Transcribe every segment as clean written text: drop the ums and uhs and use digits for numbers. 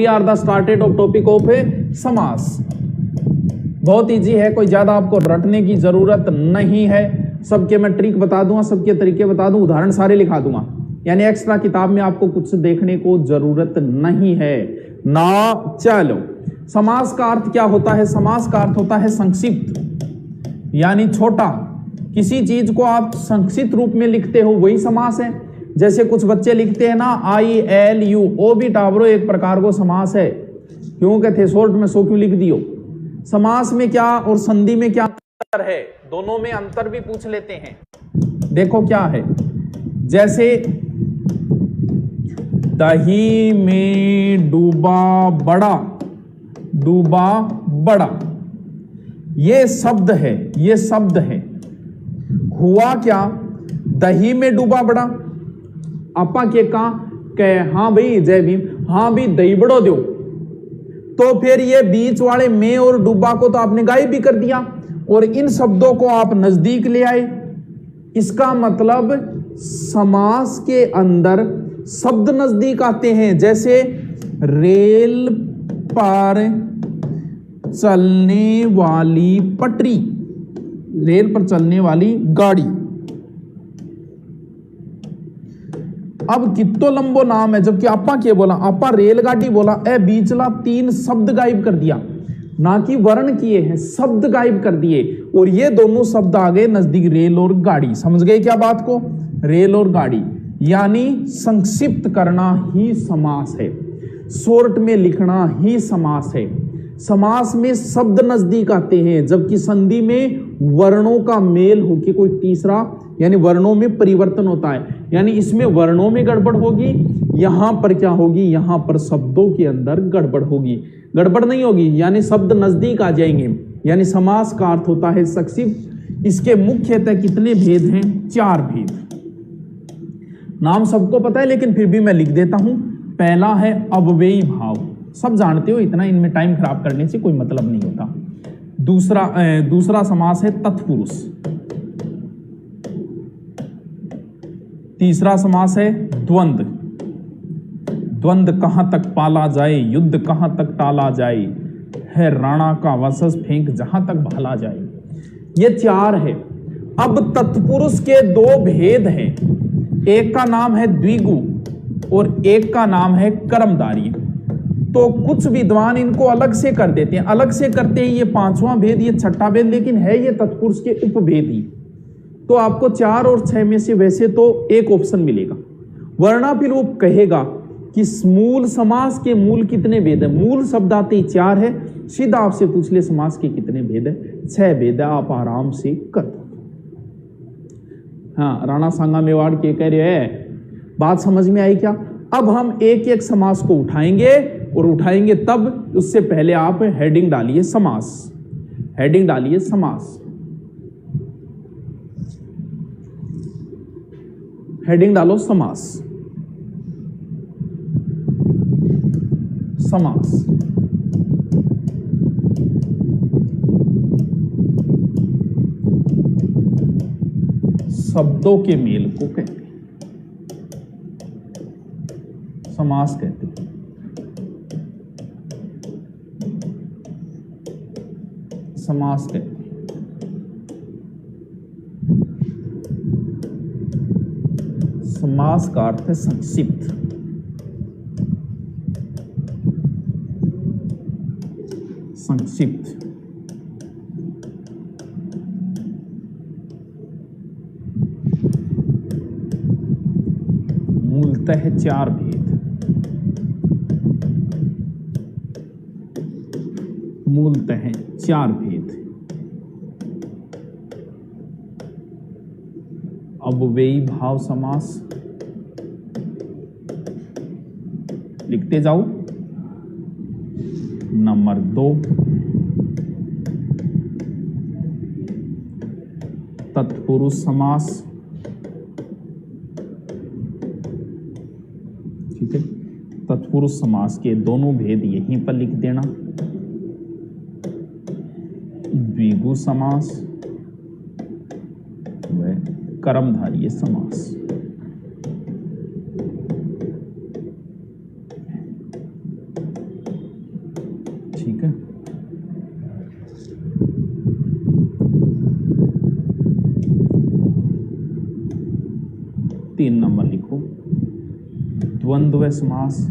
Are the started of topic of समास। बहुत easy है, कोई ज्यादा आपको रटने की जरूरत नहीं है। सबके मैं ट्रिक बता दूंगा, सबके तरीके बता दूं, उदाहरण सारे लिखा दूंगा, यानी एक्स्ट्रा किताब में आपको कुछ देखने को जरूरत नहीं है ना। चलो, समास का अर्थ क्या होता है? समास का अर्थ होता है संक्षिप्त, यानी छोटा। किसी चीज को आप संक्षिप्त रूप में लिखते हो वही समास है। जैसे कुछ बच्चे लिखते हैं ना ILU, ओ भी टावरो एक प्रकार को समास है। क्यों कहते शॉर्ट में सो क्यों लिख दियो? समास में क्या और संधि में क्या अंतर है? दोनों में अंतर भी पूछ लेते हैं। देखो क्या है, जैसे दही में डूबा बड़ा, डूबा बड़ा, ये शब्द है, ये शब्द है। हुआ क्या? दही में डूबा बड़ा। आपा के कहा कहे हाँ भाई जय भीम, हाँ भी दही बड़ो दो, तो फिर ये बीच वाले में और डूबा को तो आपने गायब भी कर दिया और इन शब्दों को आप नजदीक ले आए। इसका मतलब समास के अंदर शब्द नजदीक आते हैं। जैसे रेल पर चलने वाली पटरी, रेल पर चलने वाली गाड़ी। अब कितो लंबो नाम है, जबकि आपा क्या बोला? आपा रेलगाड़ी बोला, ए बीचला 3 शब्द गायब कर दिया, ना कि वर्ण किए हैं, शब्द गायब कर दिए और ये दोनों शब्द आ गए नजदीक, रेल और गाड़ी। समझ गए क्या बात को? रेल और गाड़ी, यानी संक्षिप्त करना ही समास है, शॉर्ट में लिखना ही समास है। समास में शब्द नजदीक आते हैं, जबकि संधि में वर्णों का मेल होकर कोई तीसरा, यानी वर्णों में परिवर्तन होता है। यानी इसमें वर्णों में गड़बड़ होगी, यहां पर क्या होगी? यहां पर शब्दों के अंदर गड़बड़ होगी। गड़बड़ नहीं होगी, यानी शब्द नजदीक आ जाएंगे। यानी समास का अर्थ होता है संक्षिप्त। इसके मुख्यतः कितने भेद हैं? 4 भेद। नाम सबको पता है, लेकिन फिर भी मैं लिख देता हूं। पहला है अव्ययी भाव, सब जानते हो, इतना इनमें टाइम खराब करने से कोई मतलब नहीं होता। दूसरा समास है तत्पुरुष। तीसरा समास है द्वंद्व। द्वंद्व कहां तक पाला जाए, युद्ध कहां तक टाला जाए, है राणा का वसस फेंक जहां तक भाला जाए। ये 4 है। अब तत्पुरुष के 2 भेद हैं, एक का नाम है द्विगु और एक का नाम है कर्मधारी। तो कुछ विद्वान इनको अलग से कर देते हैं, अलग से करते हैं ये 5वां भेद, ये 6ठा भेद, लेकिन है ये तत्पुरुष के उपभेद ही। तो आपको 4 और 6 में से वैसे तो एक ऑप्शन मिलेगा। वर्णाभिलोप कहेगा कि मूल समास के मूल कितने भेद है? मूल शब्द आते ही 4 है। सीधा आपसे पूछ ले समास के कितने भेद है? 6 भेद है। आप आराम से कर दो। हाँ, राणा सांगा मेवाड़ के कह रहे हैं, बात समझ में आई क्या? अब हम एक एक समास को उठाएंगे और उठाएंगे तब, उससे पहले आप हेडिंग डालिए समास, हेडिंग डालिए समास, हेडिंग डालो समास, समास। शब्दों के मेल को कहते हैं, समास कहते हैं। समास कहते हैं। समास का अर्थ है संक्षिप्त। संक्षिप्त। मूलतः 4 भेद। मूलतः 4 भेद। अव्ययी भाव समास, लिखते जाओ। नंबर 2 तत्पुरुष समास, ठीक है। तत्पुरुष समास के दोनों भेद यहीं पर लिख देना। द्विगु समास व कर्मधारय समास। ठीक है। तीन नंबर लिखो, द्वंद्व समास।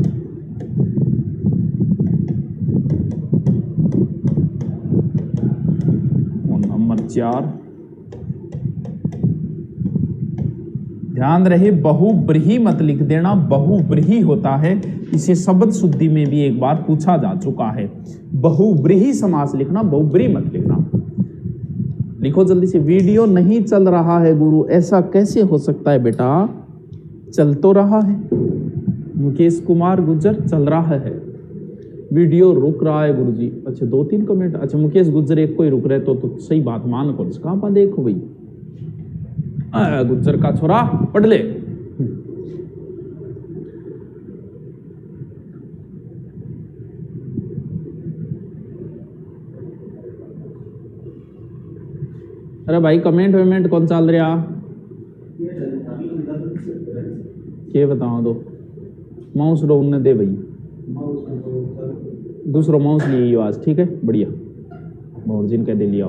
और नंबर 4, ध्यान रहे बहुब्रीहि मत लिख देना, बहुब्रीहि होता है, इसे शब्द शुद्धि में भी एक बार पूछा जा चुका है। बहुब्रीहि समास लिखना, बहुब्रीहि मत लिखना। लिखो जल्दी से। वीडियो नहीं चल रहा है गुरु, ऐसा कैसे हो सकता है बेटा? चल तो रहा है। मुकेश कुमार गुज्जर, चल रहा है। वीडियो रुक रहा है गुरुजी। अच्छा 2-3 कमेंट। अच्छा मुकेश गुज्जर एक कोई रुक रहे तो सही बात मान करो। कहाँ पर देखो भाई, गुज्जर का छोरा पढ़ ले। अरे भाई कमेंट वेमेंट कौन चल रहा? के बताओ दो। माउस ढूंढने दे भाई, दूसरा माउस लिए आज, ठीक है बढ़िया। मोर्जिन कह दे लिया।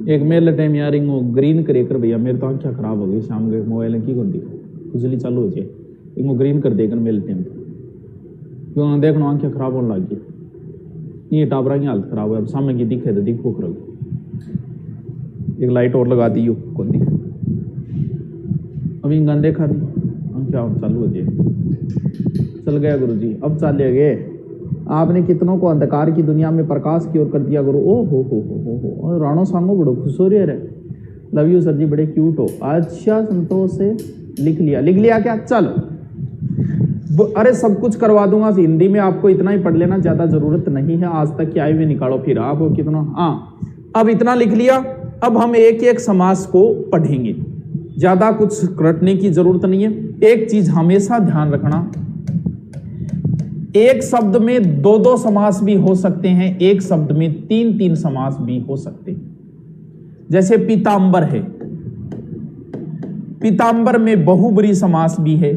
एक मेल टाइम यार इंगो ग्रीन करे कर भैया, मेरे तो आंखें खराब हो गई शाम के मोबाइल की कौन दिखो खुजली चालू हो जाए। इंगो ग्रीन कर देकर मेल टाइम क्यों देखना, आंखें खराब होने लग गई। ये टाबरा की हालत खराब है। अब सामने की दिखे तो दिखो कर, एक लाइट और लगा दी कौन दिखे। अभी गन देखा नहीं, आंखें चालू हो जाए। चल गया गुरुजी, अब चले गए। आपने कितनों को अंधकार की दुनिया में प्रकाश की ओर कर दिया गुरु। ओ हो राणो सांगो बड़ो खुश हो रही है। लव यू सर जी, बड़े क्यूट हो। अच्छा संतोष से लिख लिया क्या? चलो अरे सब कुछ करवा दूंगा हिंदी में, आपको इतना ही पढ़ लेना, ज्यादा जरूरत नहीं है। आज तक की आई हुई निकालो फिर आप कितना। हाँ अब इतना लिख लिया। अब हम एक एक समास को पढ़ेंगे, ज्यादा कुछ रटने की जरूरत नहीं है। एक चीज हमेशा ध्यान रखना, एक शब्द में 2-2 समास भी हो सकते हैं, एक शब्द में 3-3 समास भी हो सकते हैं। जैसे पीतांबर है, पीतांबर में बहुब्रीहि समास भी है,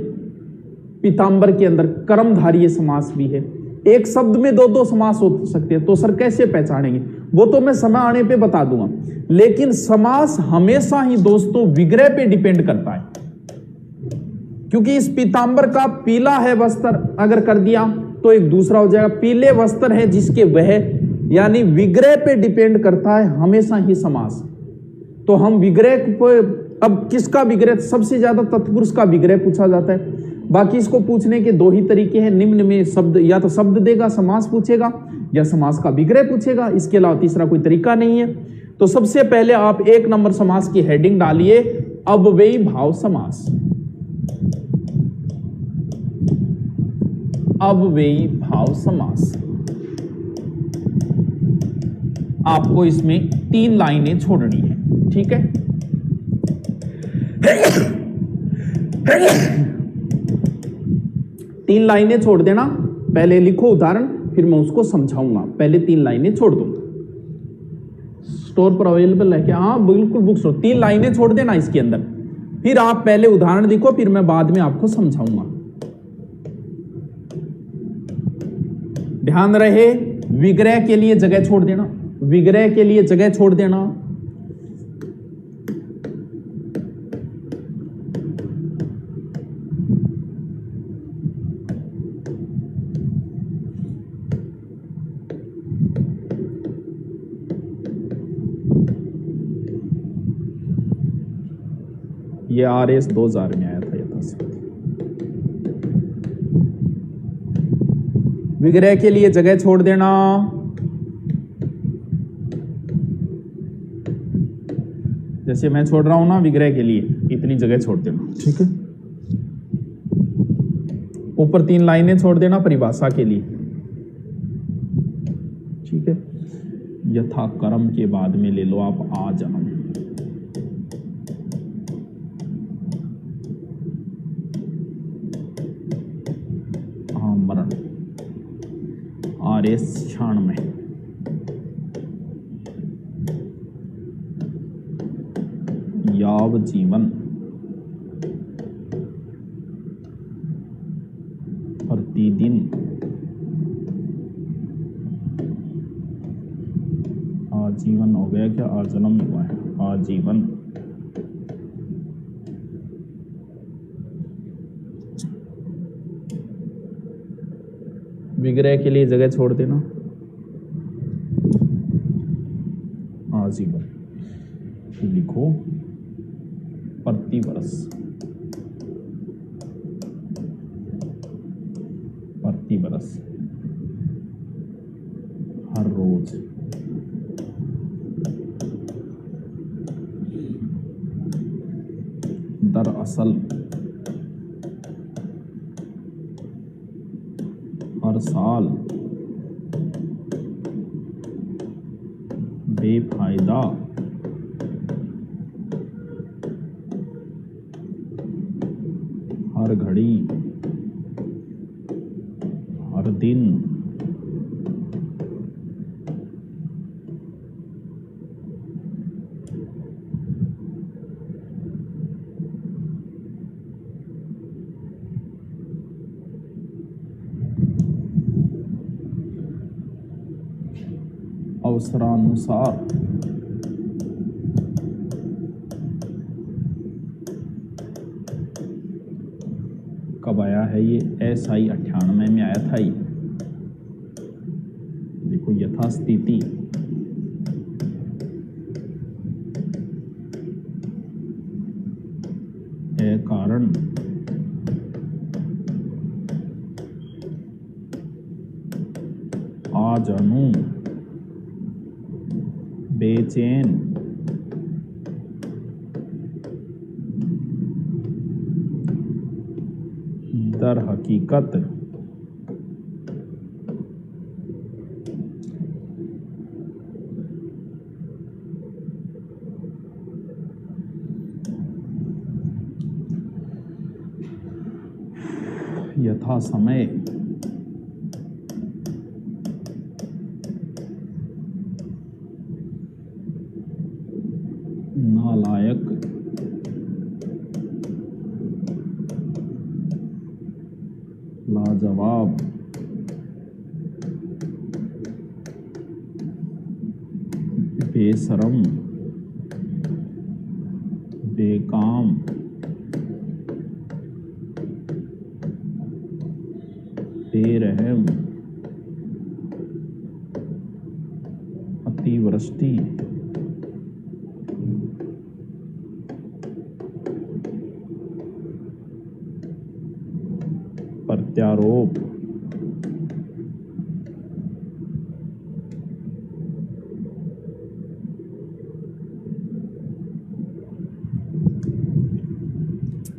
पीतांबर के अंदर कर्मधारय समास भी है। एक शब्द में 2-2 समास हो सकते हैं। तो सर कैसे पहचानेंगे? वो तो मैं समय आने पे बता दूंगा, लेकिन समास हमेशा ही दोस्तों विग्रह पे डिपेंड करता है। क्योंकि इस पीतांबर का पीला है वस्त्र अगर कर दिया तो एक दूसरा हो जाएगा। पीले वस्त्र है जिसके वह, यानी विग्रह पे डिपेंड करता है हमेशा ही समास। तो हम विग्रह को, अब किसका विग्रह? सबसे ज्यादा तत्पुरुष का विग्रह पूछा जाता है। बाकी इसको पूछने के 2 ही तरीके हैं। निम्न में शब्द, या तो शब्द देगा समास पूछेगा, या समास का विग्रह पूछेगा। इसके अलावा तीसरा कोई तरीका नहीं है। तो सबसे पहले आप 1 नंबर समास की हेडिंग डालिए, अव्ययी भाव समास। अव्ययी भाव समास। आपको इसमें 3 लाइनें छोड़नी है, ठीक है। 3 लाइनें छोड़ देना। पहले लिखो उदाहरण, फिर मैं उसको समझाऊंगा। पहले 3 लाइनें छोड़ दूंगा। स्टोर पर अवेलेबल है क्या? हाँ बिल्कुल, बुक स्टोर। 3 लाइनें छोड़ देना इसके अंदर, फिर आप पहले उदाहरण लिखो, फिर मैं बाद में आपको समझाऊंगा। ध्यान रहे विग्रह के लिए जगह छोड़ देना, विग्रह के लिए जगह छोड़ देना। ये RS 2000 में आया था यथाशक्ति। विग्रह के लिए जगह छोड़ देना। जैसे मैं छोड़ रहा हूं ना विग्रह के लिए, इतनी जगह छोड़ देना, ठीक है। ऊपर 3 लाइनें छोड़ देना परिभाषा के लिए, ठीक है। यथा कर्म के बाद में ले लो आप आ जन्म। मरण RS क्षण में। याव जीवन प्रतिदिन आजीवन हो गया क्या, आजन्म हुआ है, आजीवन। विग्रह के लिए जगह छोड़ देना, आजीवन लिखो, प्रतिवर्ष, प्रतिवर्ष, हर रोज, दरअसल, हर साल, बेफायदा, हर घड़ी, हर दिन, अवसरानुसार, कब आया है ये, SI 98 में आया था ये। देखो यथास्थिति, कारण, आजनु, बेचैन, दर हकीकत, यथा समय, नालायक, लाजवाब, बेशरम, बेकाम, बेरहम, अतिवृष्टि, प्रत्यारोप,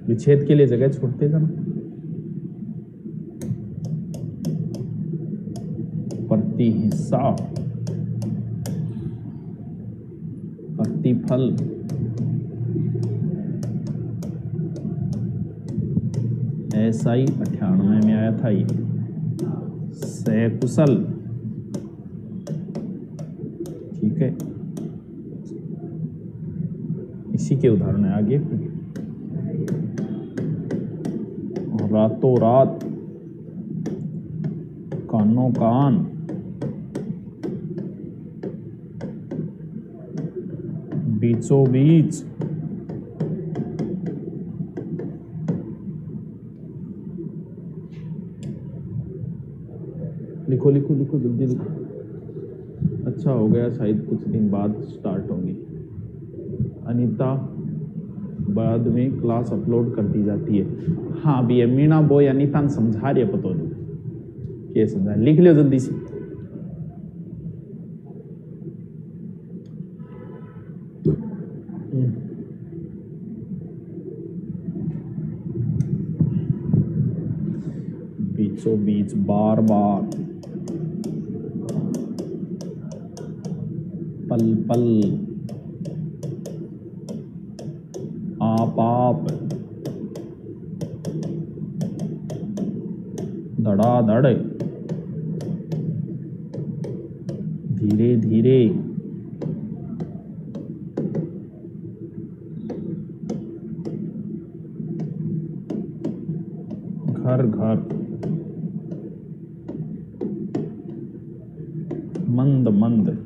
विच्छेद के लिए जगह छोड़ते जाना, प्रतिहिस्सा, प्रतिफल, SI 98 में आया था ये। सकुशल, ठीक है, इसी के उदाहरण है आगे। रातों रात, कानों कान, बीचों बीच, लिखो लिखो लिखो, जल्दी लिखो। अच्छा हो गया, शायद कुछ दिन बाद स्टार्ट होंगी। अनीता, बाद में क्लास अपलोड कर दी जाती है। हाँ भी है, मीना बोय अनीता ने समझा रही है, पता नहीं क्या समझा, लिख लो जल्दी से। बीचों बीच, बार बार, पल पल, आप, धड़ाधड़, धीरे धीरे, घर घर, मंद मंद,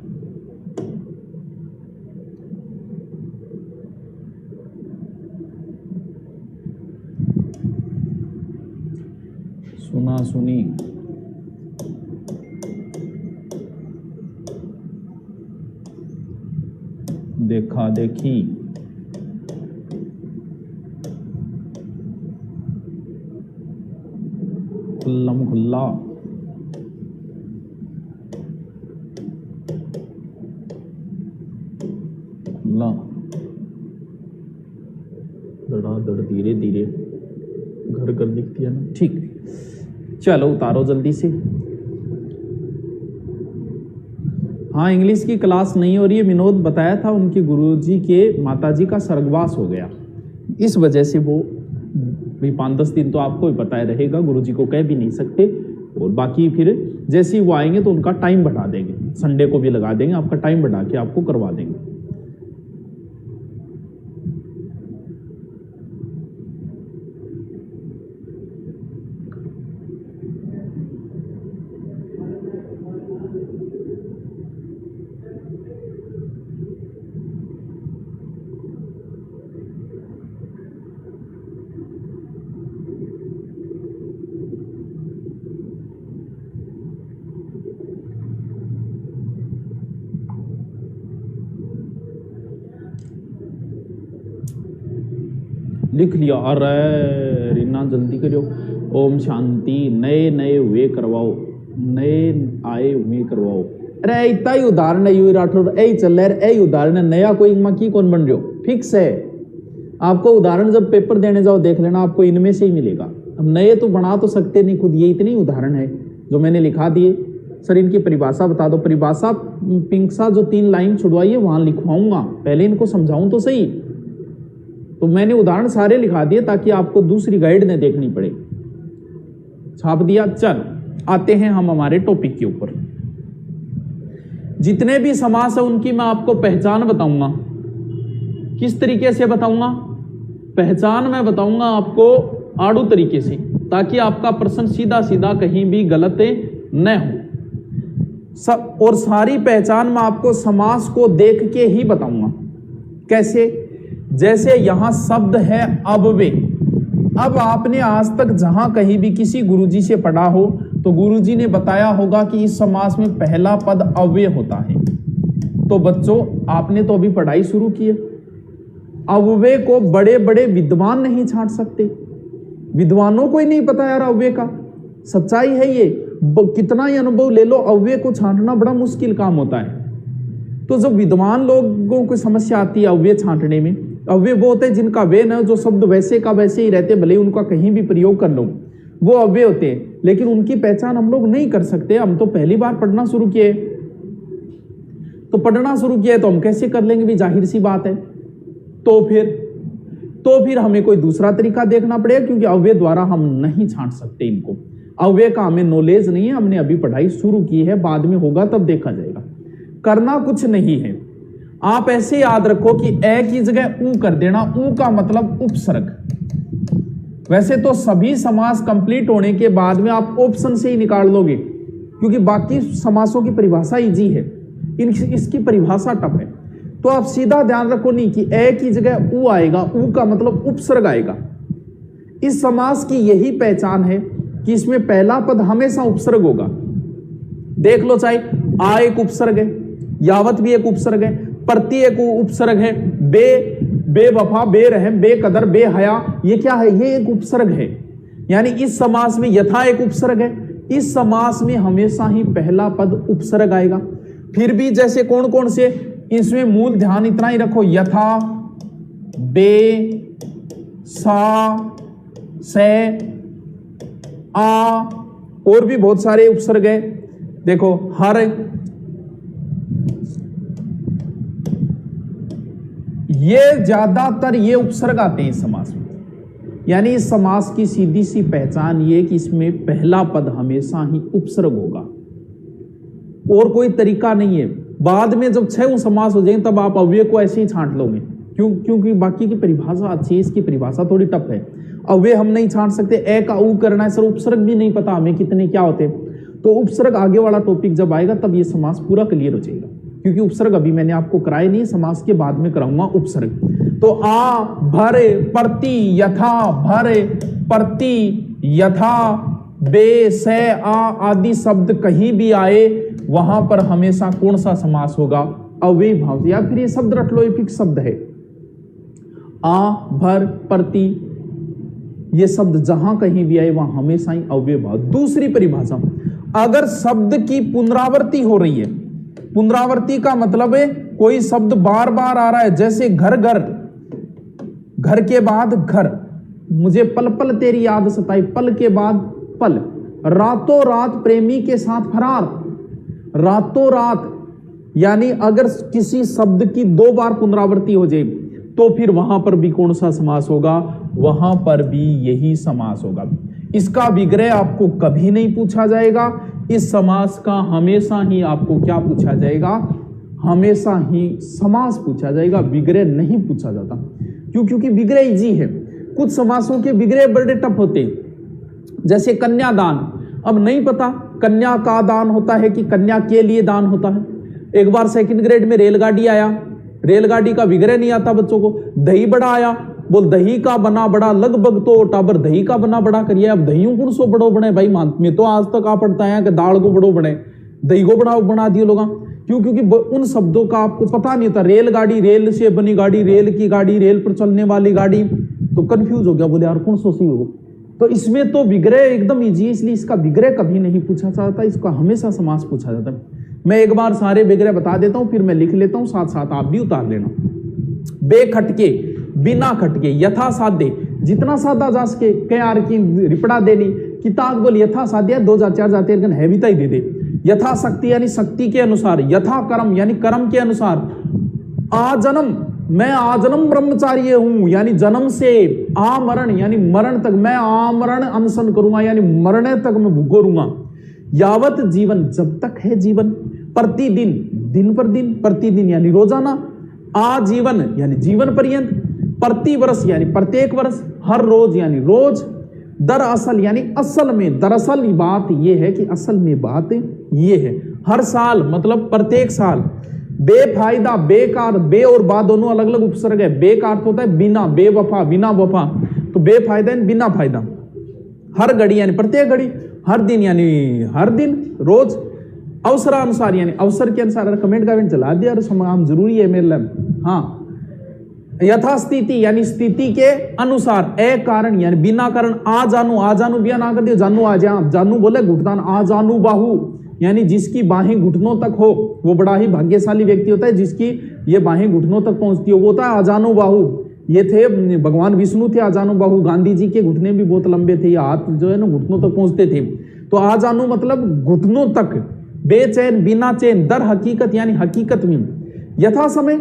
सुना सुनी, देखा देखी, खुल्लम खुल्ला, खुल्ला, धड़ाधड़, धीरे धीरे, घर घर दिखती है ना। ठीक, चलो उतारो जल्दी से। हाँ, इंग्लिश की क्लास नहीं हो रही है। विनोद बताया था उनके गुरुजी के माताजी का स्वर्गवास हो गया, इस वजह से वो भी 5-10 दिन तो आपको भी पता है रहेगा, गुरुजी को कह भी नहीं सकते। और बाकी फिर जैसे ही वो आएंगे तो उनका टाइम बढ़ा देंगे, संडे को भी लगा देंगे, आपका टाइम बढ़ा के आपको करवा देंगे। लिख लिया। अरे रीना जल्दी करो। ओम शांति। नए नए हुए करवाओ, नए आए हुए करवाओ। अरे इतना ही उदाहरण है, यू राठौर ऐ चल रहा है, उदाहरण है, नया कोई की कौन बन रहे हो, फिक्स है। आपको उदाहरण जब पेपर देने जाओ देख लेना, आपको इनमें से ही मिलेगा। अब नए तो बना तो सकते नहीं खुद, ये इतने उदाहरण है जो मैंने लिखा दिए। सर इनकी परिभाषा बता दो। परिभाषा पिंक सा जो 3 लाइन छुड़वाइए वहां लिखवाऊंगा, पहले इनको समझाऊं तो सही। तो मैंने उदाहरण सारे लिखा दिए ताकि आपको दूसरी गाइड न देखनी पड़े। छाप दिया। चल आते हैं हम हमारे टॉपिक के ऊपर। जितने भी समास है उनकी मैं आपको पहचान बताऊंगा। किस तरीके से बताऊंगा? पहचान मैं बताऊंगा आपको आड़ू तरीके से, ताकि आपका प्रश्न सीधा सीधा कहीं भी गलत न हो। और सारी पहचान मैं आपको समास को देख के ही बताऊंगा। कैसे? जैसे यहां शब्द है अव्यय। अब आपने आज तक जहां कहीं भी किसी गुरुजी से पढ़ा हो तो गुरुजी ने बताया होगा कि इस समास में पहला पद अव्यय होता है। तो बच्चों आपने तो अभी पढ़ाई शुरू की है। अव्यय को बड़े बड़े विद्वान नहीं छांट सकते, विद्वानों को ही नहीं पता यार अव्यय का। सच्चाई है ये, कितना ही अनुभव ले लो, अव्यय को छांटना बड़ा मुश्किल काम होता है। तो जब विद्वान लोगों को समस्या आती है अव्यय छांटने में, अव्यय वो होते हैं जिनका वे न जो शब्द वैसे का वैसे ही रहते, भले उनका कहीं भी प्रयोग कर लो, वो अव्यय होते हैं। लेकिन उनकी पहचान हम लोग नहीं कर सकते। हम तो पहली बार पढ़ना शुरू किए, तो पढ़ना शुरू किया तो हम कैसे कर लेंगे भी, जाहिर सी बात है। तो फिर हमें कोई दूसरा तरीका देखना पड़ेगा, क्योंकि अव्यय द्वारा हम नहीं छांट सकते इनको। अव्यय का हमें नॉलेज नहीं है, हमने अभी पढ़ाई शुरू की है, बाद में होगा तब देखा जाएगा। करना कुछ नहीं है, आप ऐसे याद रखो कि ए की जगह ऊ कर देना। ऊ का मतलब उपसर्ग। वैसे तो सभी समास कंप्लीट होने के बाद में आप ऑप्शन से ही निकाल लोगे, क्योंकि बाकी समासों की परिभाषा इजी है, इसकी परिभाषा टफ है। तो आप सीधा ध्यान रखो नहीं कि ए की जगह ऊ आएगा, ऊ का मतलब उपसर्ग आएगा। इस समास की यही पहचान है कि इसमें पहला पद हमेशा उपसर्ग होगा। देख लो, चाहे आ एक उपसर्ग है, यावत भी एक उपसर्ग है, प्रति एक उपसर्ग है, बेवफा, बेरहम, बेकदर, बेहया, ये क्या है? ये एक उपसर्ग है। यानी इस समास में यथा एक उपसर्ग है, इस समास में हमेशा ही पहला पद उपसर्ग आएगा। फिर भी जैसे कौन कौन से, इसमें मूल ध्यान इतना ही रखो, यथा, बे, सा, से, आ, और भी बहुत सारे उपसर्ग है। देखो हर, ये ज्यादातर ये उपसर्ग आते हैं इस समास में। यानी इस समास की सीधी सी पहचान ये कि इसमें पहला पद हमेशा ही उपसर्ग होगा, और कोई तरीका नहीं है। बाद में जब 6 समास हो जाएंगे तब आप अव्यय को ऐसे ही छांट लोगे, क्योंकि बाकी की परिभाषा अच्छी है, इसकी परिभाषा थोड़ी टफ है। अव्यय हम नहीं छांट सकते। ए का ऊ करना है सर, उपसर्ग भी नहीं पता हमें कितने क्या होते। तो उपसर्ग आगे वाला टॉपिक जब आएगा तब ये समास पूरा क्लियर हो जाएगा, क्योंकि उपसर्ग अभी मैंने आपको कराए नहीं, समास के बाद में कराऊंगा उपसर्ग। तो आ भरे प्रति यथा, भरे प्रति यथा, बे से आ आदि शब्द कहीं भी आए वहां पर हमेशा कौन सा समास होगा? अव्ययी भाव से। या फिर ये शब्द रट लो, ये फिक्स शब्द है, आ भर प्रति, ये शब्द जहां कहीं भी आए वहां हमेशा ही अव्ययी भाव। दूसरी परिभाषा, अगर शब्द की पुनरावृत्ति हो रही है, पुनरावृत्ति का मतलब है कोई शब्द बार बार आ रहा है, जैसे घर घर, घर के बाद घर, मुझे पल पल तेरी याद सताई, पल के बाद पल, रातों रात प्रेमी के साथ फरार, रातों रात, यानी अगर किसी शब्द की 2 बार पुनरावृत्ति हो जाए तो फिर वहां पर भी कौन सा समास होगा? वहां पर भी यही समास होगा। इसका विग्रह आपको कभी नहीं पूछा जाएगा। इस समास का हमेशा ही आपको क्या पूछा जाएगा? हमेशा ही समास पूछा जाएगा, विग्रह नहीं पूछा जाता। क्यों? क्योंकि विग्रह इजी है। कुछ समासों के विग्रह बड़े टफ होते हैं, जैसे कन्यादान। अब नहीं पता कन्या का दान होता है कि कन्या के लिए दान होता है। एक बार 2nd ग्रेड में रेलगाड़ी आया, रेलगाड़ी का विग्रह नहीं आता बच्चों को। दही बड़ा आया, बोल दही का बना बड़ा, लगभग तो टाबर दही का बना बड़ा करिए। अब दही कौन सो बड़ो बने भाई? मान में तो आज तक आ पड़ता है कि दाल को बड़ो बने, दही को बना दिए लोग। क्यों? क्योंकि उन शब्दों का आपको पता नहीं था। रेलगाड़ी, रेल से बनी गाड़ी, रेल की गाड़ी, रेल पर चलने वाली गाड़ी, तो कंफ्यूज हो गया, बोले यार कौन सो सी हो। तो इसमें तो विग्रह एकदम इजी है, इसलिए इसका विग्रह कभी नहीं पूछा जाता, इसका हमेशा समास पूछा जाता है। मैं एक बार सारे विग्रह बता देता हूं, फिर मैं लिख लेता हूं, साथ साथ आप भी उतार लेना। बेखटके, बिना खटके, यथा साध्य, जितना सादा जा सके, कयार की रिपड़ा देनी, किताब बोल यथा साध्य 2 जा 4 जाते है भी दे दे। यथा शक्ति यानी शक्ति के अनुसार, यथा कर्म यानी कर्म के अनुसार। आजन्म, मैं आजन्म ब्रह्मचारी हूं, यानी जन्म से आमरण यानी मरण तक, मैं आमरण अनशन करूंगा, यानी मरने तक मैं भूखो रहूंगा। यावत जीवन, जब तक है जीवन। प्रतिदिन, दिन पर दिन, प्रतिदिन यानी रोजाना। आजीवन यानी जीवन पर्यंत। प्रति वर्ष यानी प्रत्येक वर्ष। हर रोज यानी रोज। दरअसल यानी असल में, दरअसल बात यह है कि असल में बात यह है। हर साल मतलब प्रत्येक साल। बेफायदा, बेकार, बे और बा दोनों अलग अलग उपसर्ग है। बे का अर्थ होता है बिना, बेवफा, बिना वफा, तो बेफायदा यानी बिना फायदा। हर घड़ी यानी प्रत्येक घड़ी। हर दिन यानी हर दिन, रोज। अवसरानुसार यानी अवसर के अनुसार। कमेंट का चला दिया, काम जरूरी है मेरे लिए। हाँ। यथास्थिति यानी स्थिति के अनुसार। ए कारण यानी बिना कारण। आ जानू बिया ना कर दियो, जानू आ जा। जानू बोले घुटना, आ जानू बाहू यानी जिसकी बाहें घुटनों तक हो, वो बड़ा ही भाग्यशाली व्यक्ति होता है, जिसकी ये बाहें घुटनों तक पहुंचती हो, वो होता है आजानु बाहु। ये थे भगवान विष्णु थे आजानु बाहु। गांधी जी के घुटने भी बहुत लंबे थे, ये हाथ जो है ना घुटनों तक पहुंचते थे। तो आजानु मतलब घुटनों तक। बेचैन, बिना चैन। दर हकीकत यानी हकीकत में। यथा समय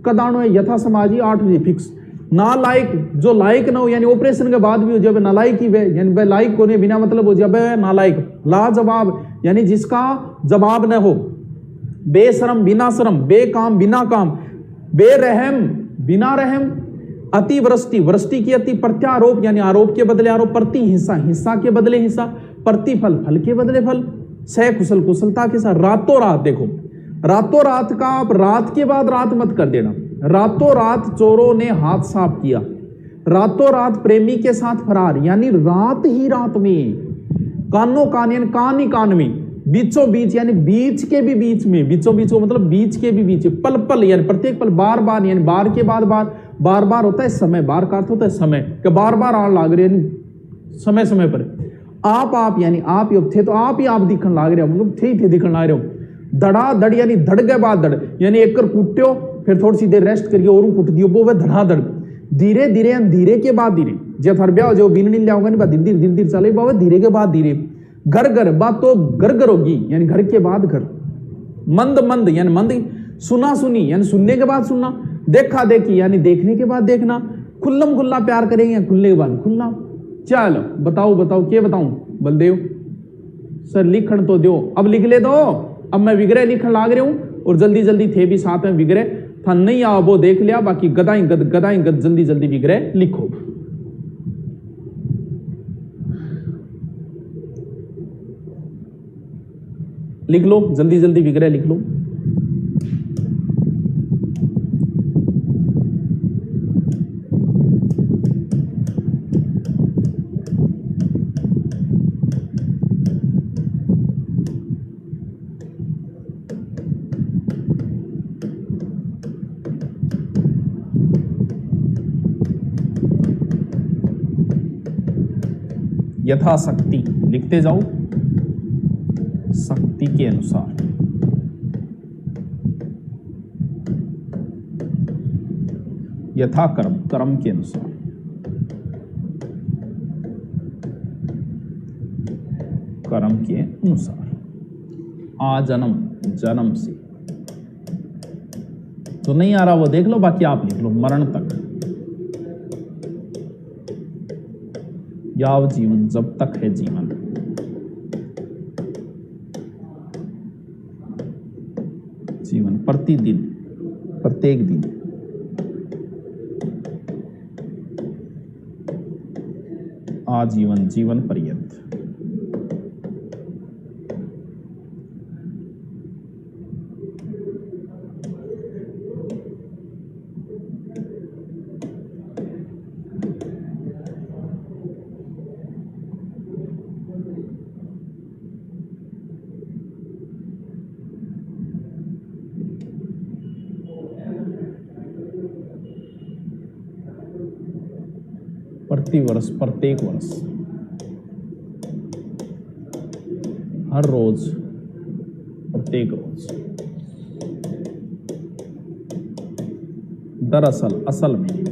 कदाणु है, यथा समाजी 8 बजे फिक्स। नालायक, जो लायक ना हो यानी ऑपरेशन के बाद भी हो जब नालायक ही वे, यानी वे लायक होने बिना मतलब हो जब नालायक। लाजवाब यानी जिसका जवाब न हो। बेशरम, बिना शर्म। बेकाम, बिना काम। बेरहम, बिना रहम। अतिवृष्टि, वृष्टि की अति। प्रत्यारोप यानी आरोप के बदले आरोप। प्रति हिंसा, हिंसा के बदले हिंसा। प्रतिफल, फल के बदले फल। सकुशल, कुशलता के साथ। रातों रात, देखो रातों रात का आप रात के बाद रात मत कर देना। रातों रात चोरों ने हाथ साफ किया। रातों रात प्रेमी के साथ फरार, यानी रात ही रात में। कानों कान यानी कान ही कान में। बीचों बीच यानी बीच के भी बीच में। बीचों बीच मतलब बीच के भी बीच। पल पल यानी प्रत्येक पल। बार बार यानी बार के बाद बार। बार बार होता है समय, बार का अर्थ होता है समय, कि बार बार आड़ लाग रहे यानी समय समय पर। आप यानी आप थे तो आप ही आप दिखन लाग रहे हो, मतलब थे दिखन लाग रहे हो। धड़ा धड़ यानी धड़ के बाद धड़, यानी एक कर कूट्यो फिर थोड़ी सी देर रेस्ट करिए और कुट दियो, वो धड़ा धड़। धीरे धीरे धीरे के बाद धीरे। जब हर ब्याह जो बिन नहीं लियाओगे नहीं, धीरे धीरे धीरे चले बाबा, धीरे के बाद धीरे। घर घर, बात तो घर घर होगी यानी घर के बाद घर। मंद मंद यानी मंद। सुना सुनी यानी सुनने के बाद सुनना। देखा देखी यानी देखने के बाद देखना। खुल्लम खुल्ला प्यार करेंगे, खुलने के बाद खुलना। चलो बताओ क्या बताऊं बलदेव सर? लिखण तो दो, अब लिख ले दो। अब मैं विग्रह लिखण लाग रहा हूं और जल्दी जल्दी थे भी साथ में विग्रह था नहीं आ, वो देख लिया। बाकी गदाई गद जल्दी जल्दी विग्रह लिखो। लिख लो, जल्दी जल्दी विग्रह लिख लो। यथाशक्ति लिखते जाओ, शक्ति के अनुसार। यथा कर्म, कर्म के अनुसार। कर्म के अनुसार। आजन्म, जन्म से। तो नहीं आ रहा वो देख लो, बाकी आप लिख लो। मरण तक, याव जीवन, जब तक है जीवन। जीवन, प्रतिदिन, प्रत्येक दिन। आजीवन, जीवन पर्यंत। प्रतिवर्ष, प्रत्येक वर्ष, हर रोज, प्रत्येक रोज। दरअसल, असल में,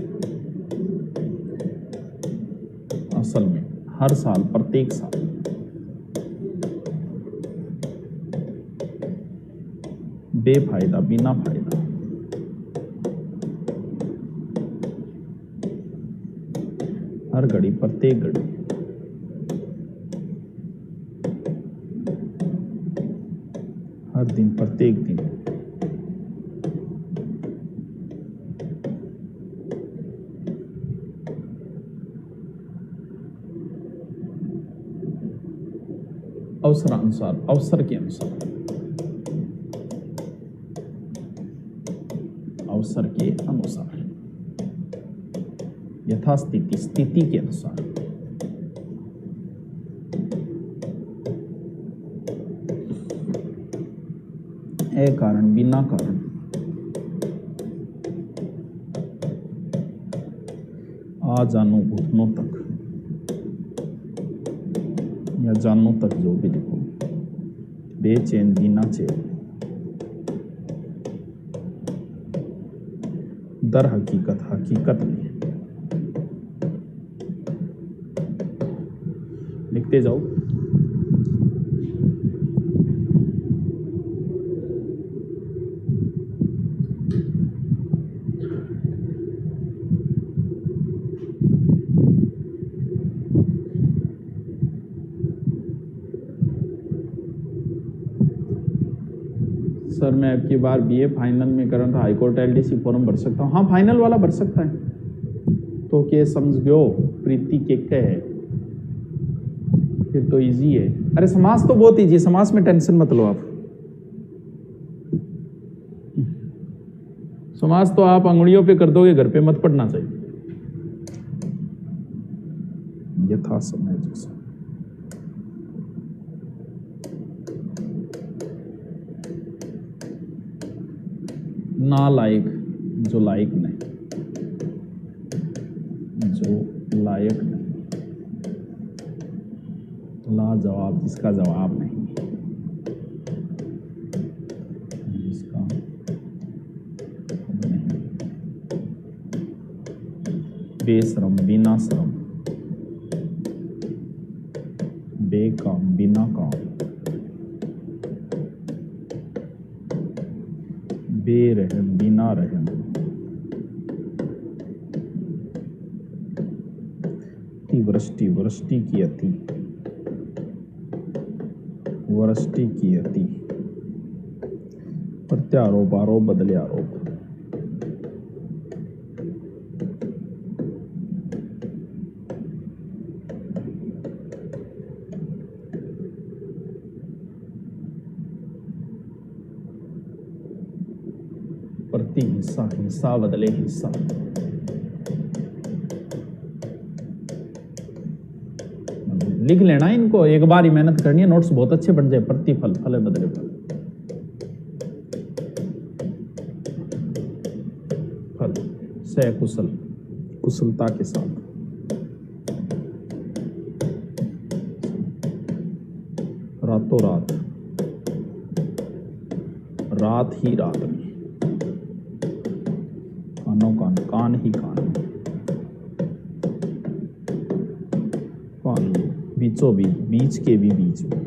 असल में, हर साल, प्रत्येक साल। बेफायदा, बिना फायदा। हर घड़ी, प्रत्येक घड़ी। हर दिन, प्रत्येक दिन। अवसरानुसार, अवसर के अनुसार। अवसर के अनुसार। यथास्थिति, स्थिति के अनुसार। कारण, बिना कारण। आ जानो, घुटनों तक, या जानो तक, जो भी लिखो। बेचैन, बिना चैन। दर हकीकत, हकीकत में। लिखते जाओ। सर मैं अब की बार बीए फाइनल में कर रहा था, हाईकोर्ट एलडीसी फॉर्म भर सकता हूँ? हाँ, फाइनल वाला भर सकता है। तो के समझ गयो, प्रीति के है, फिर तो इजी है। अरे समास तो बहुत इजी, समास में टेंशन मत लो आप। समास तो आप अंगुलियों पे कर दोगे, घर पे मत पढ़ना चाहिए। यथा समय जैसा। ना लायक, जो लायक नहीं, जो लायक नहीं। लाजवाब, जिसका जवाब नहीं, जिसका नहीं। बेशरम, बिना श्रम। बेकाम, बिना काम। बेरहम, बिना रहम। अतिवृष्टि, वृष्टि की अति। वृष्टि की अति। प्रत्यारोप, आरोप बदले आरोप। हिस्सा, हिस्सा बदले हिस्सा। लिख लेना इनको, एक बार ही मेहनत करनी है, नोट्स बहुत अच्छे बन जाए। प्रतिफल, फल बदले फल, फल सकुशल, कुशलता के साथ। रातों रात, रात ही रात में, कानों कान, कान ही कान में, कान बीचों बीच, बीच के भी बीच में,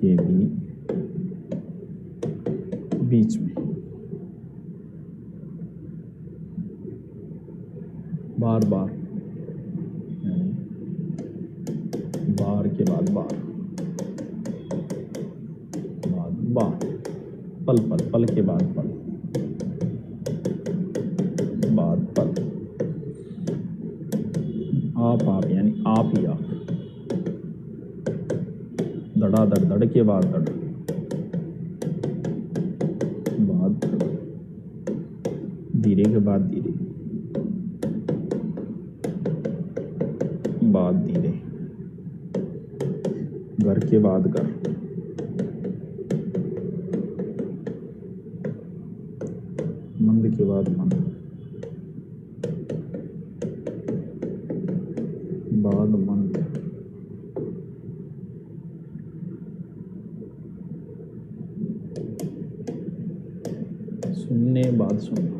के भी बीच में, बार बार, बार के बाद बार, बार, पल पल, पल के बाद पल, बाद पल, आप यानी आप ही आप, धड़ा धड़, धड़ के बाद धड़, बाद धड़, धीरे के बाद धीरे, बाद धीरे, घर के बाद घर, मंद के बाद मंद, बाद मंद, सुनने बाद सुनना,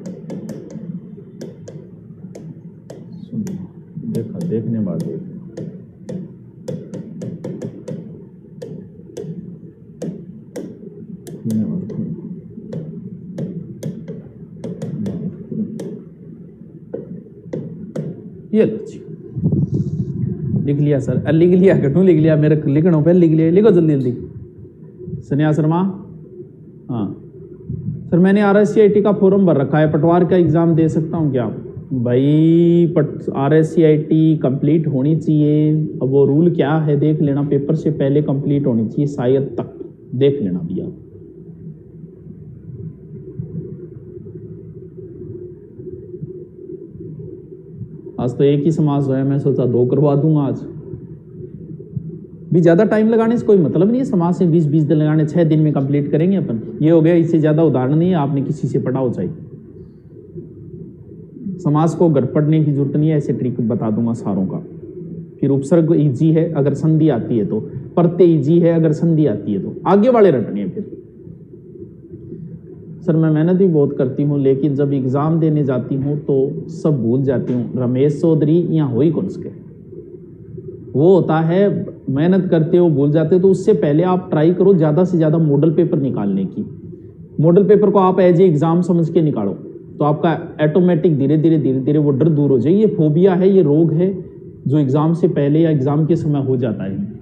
सुनना, देखा देखने बाद देखना, ये लिख लिया सर, लिख लिया, क्यों लिख लिया, मेरे लिखना पहले लिख लिया, लिखो जल्दी जल्दी। सन्या शर्मा, हाँ सर मैंने RSCIT का फॉर्म भर रखा है, पटवार का एग्जाम दे सकता हूँ क्या? भाई RSCIT कंप्लीट होनी चाहिए, अब वो रूल क्या है देख लेना, पेपर से पहले कंप्लीट होनी चाहिए शायद तक, देख लेना भैया। आज तो एक ही समास हुआ है, मैं सोचा 2 करवा दूंगा आज भी। ज्यादा टाइम लगाने से कोई मतलब नहीं है, समास से 20-20 दिन लगाने, 6 दिन में कंप्लीट करेंगे अपन, ये हो गया। इससे ज्यादा उदाहरण नहीं है, आपने किसी से पढ़ा हो चाहिए। समास को घर पढ़ने की जरूरत नहीं है, ऐसे ट्रिक बता दूंगा सारों का। फिर उपसर्ग इजी है अगर संधि आती है तो, प्रत्यय इजी है अगर संधि आती है तो, आगे वाले रटने हैं। फिर सर मैं मेहनत भी बहुत करती हूँ, लेकिन जब एग्जाम देने जाती हूँ तो सब भूल जाती हूँ। रमेश चौधरी यहाँ हो ही कौन सके, वो होता है मेहनत करते हो भूल जाते हो। तो उससे पहले आप ट्राई करो ज़्यादा से ज़्यादा मॉडल पेपर निकालने की। मॉडल पेपर को आप एज ए एग्जाम समझ के निकालो, तो आपका ऑटोमेटिक धीरे धीरे वो डर दूर हो जाए। ये फोबिया है, ये रोग है जो एग्जाम से पहले या एग्जाम के समय हो जाता है।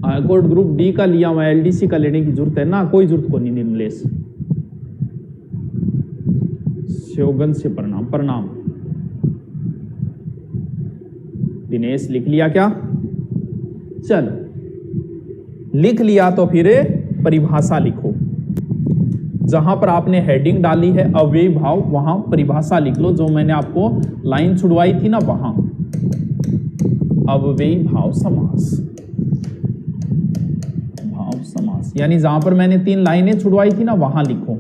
हाईकोर्ट ग्रुप डी का लिया हुआ, LDC का लेने की जरूरत है ना? कोई जरूरत को नहीं निर्मलेश। श्योगन से प्रणाम, प्रणाम। दिनेश लिख लिया क्या? चलो लिख लिया तो फिर परिभाषा लिखो। जहां पर आपने हेडिंग डाली है अव्ययी भाव, वहां परिभाषा लिख लो। जो मैंने आपको लाइन छुड़वाई थी ना, वहां अव्ययी भाव समास, भाव समास, यानी जहां पर मैंने 3 लाइनें छुड़वाई थी ना, वहां लिखो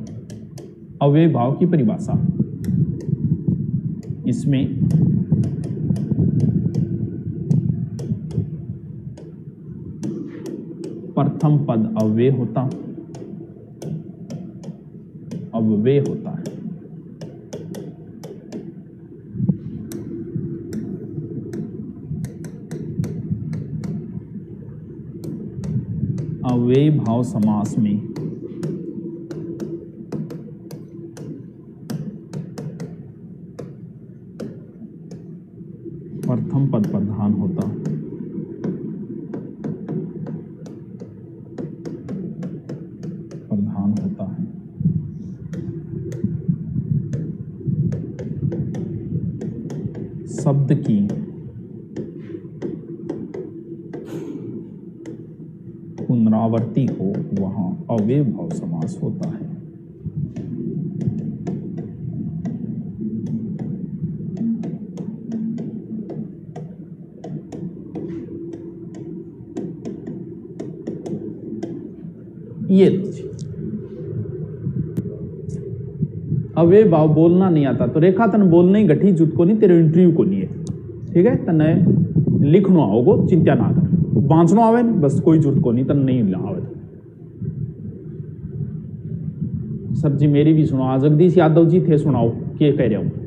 अव्ययी भाव की परिभाषा। इसमें प्रथम पद अव्यय होता, अव्यय होता है। अव्ययी भाव समास में प्रथम पद प्रधान होता, प्रधान होता है। शब्द की समावर्ती हो वहां अव्ययभाव समास होता है। ये अव्ययभाव बोलना नहीं आता तो रेखा तन बोलना ही गठी जुट को नहीं, तेरे इंटरव्यू को नहीं है, ठीक है। तने लिखना आओगो, चिंता ना कर, बांचना आवे बस, कोई जुट को नहीं, तन नहीं आवे। सर जी मेरी भी सुनो, जगदीश यादव जी थे, सुनाओ क्या कह रहे हो।